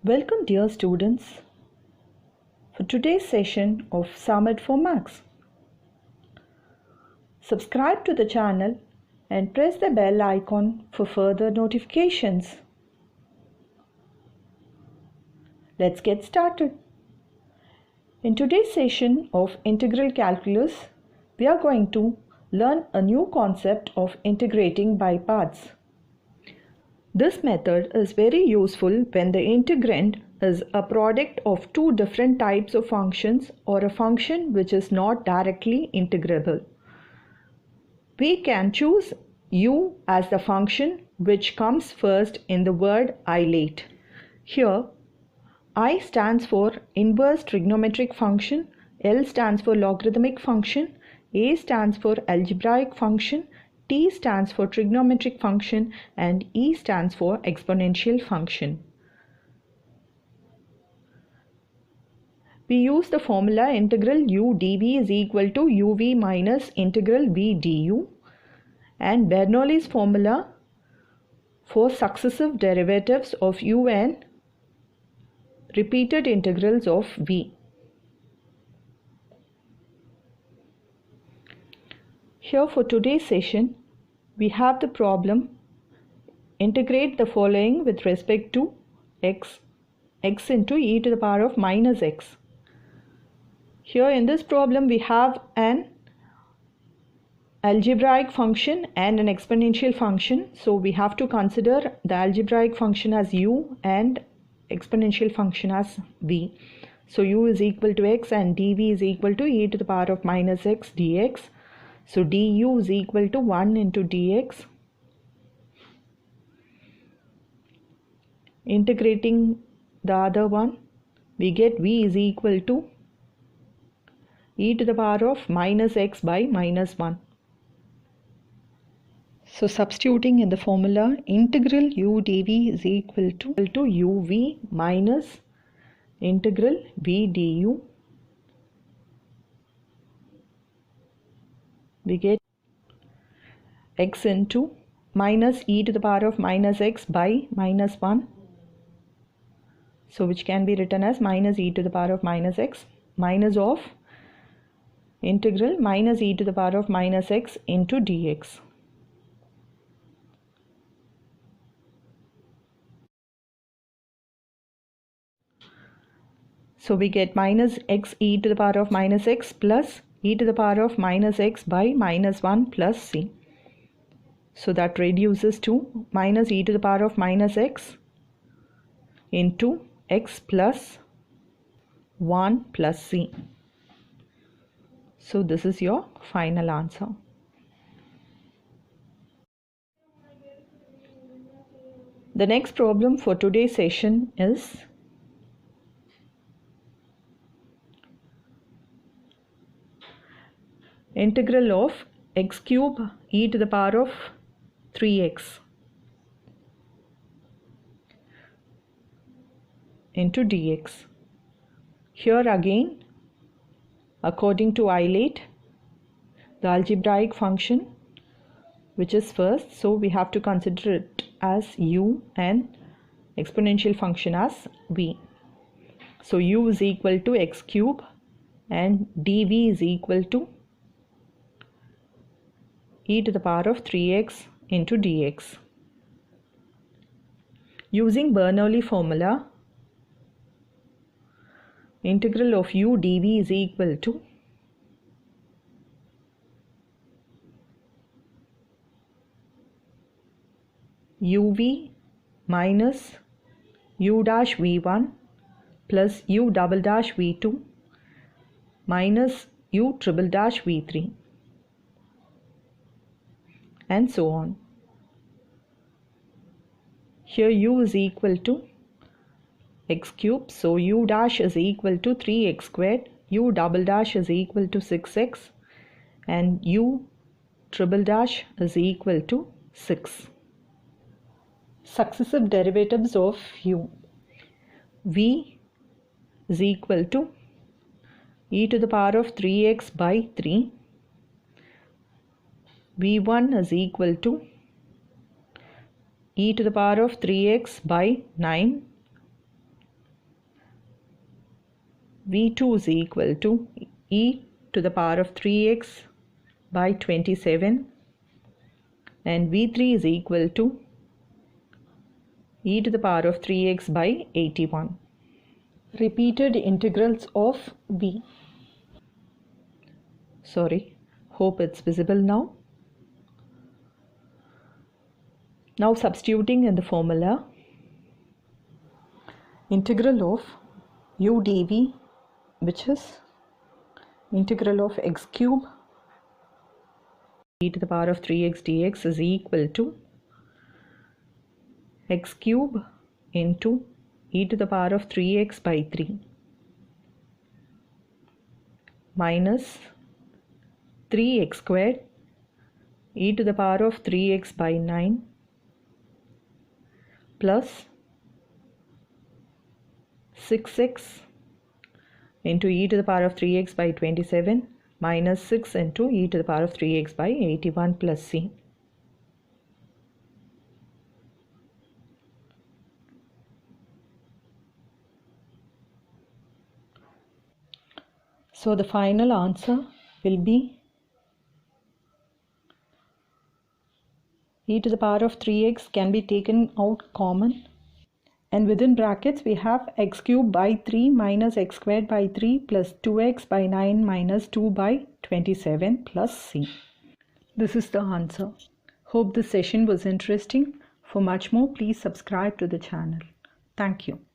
Welcome dear students for today's session of Summit for Maths. Subscribe to the channel and press the bell icon for further notifications. Let's get started. In today's session of Integral Calculus, we are going to learn a new concept of integrating by parts. This method is very useful when the integrand is a product of two different types of functions or a function which is not directly integrable. We can choose u as the function which comes first in the word Ilate. Here, I stands for inverse trigonometric function, L stands for logarithmic function, A stands for algebraic function, T stands for trigonometric function, and E stands for exponential function. We use the formula integral u dv is equal to uv minus integral v du and Bernoulli's formula for successive derivatives of u and repeated integrals of v. Here for today's session, we have the problem integrate the following with respect to x into e to the power of minus x. Here in this problem we have an algebraic function and an exponential function. So we have to consider the algebraic function as u and exponential function as v. So u is equal to x and dv is equal to e to the power of minus x dx. So du is equal to 1 into dx. Integrating the other one, we get v is equal to e to the power of minus x by minus 1. So substituting in the formula, integral u dv is equal to uv minus integral v du. We get x into minus e to the power of minus x by minus 1. So which can be written as minus e to the power of minus x minus of integral minus e to the power of minus x into dx. So we get minus x e to the power of minus x plus e to the power of minus x by minus 1 plus c. So that reduces to minus e to the power of minus x into x plus 1 plus c. So this is your final answer. The next problem for today's session is integral of x cube e to the power of 3x into dx. Here again, according to Ilate, the algebraic function which is first, so we have to consider it as u and exponential function as v. So u is equal to x cube and dv is equal to e to the power of 3x into dx. Using Bernoulli formula, integral of u dv is equal to uv minus u dash v1 plus u double dash v2 minus u triple dash v3 and so on. Here u is equal to x cube, so u dash is equal to 3x squared, u double dash is equal to 6x and u triple dash is equal to 6. Successive derivatives of u. V is equal to e to the power of 3x by 3. v1 is equal to e to the power of 3x by 9 V2 is equal to e to the power of 3x by 27 and V3 is equal to e to the power of 3x by 81. Repeated integrals of v. Hope it's visible now. Now substituting in the formula, integral of u dv, which is integral of x cube e to the power of 3x dx is equal to x cube into e to the power of 3x by 3 minus 3x squared e to the power of 3x by 9 plus 6x into e to the power of 3x by 27 minus 6 into e to the power of 3x by 81 plus c. So the final answer will be e to the power of 3x can be taken out common, and within brackets we have x cube by 3 minus x squared by 3 plus 2x by 9 minus 2 by 27 plus c. This is the answer. Hope this session was interesting. For much more, please subscribe to the channel. Thank you.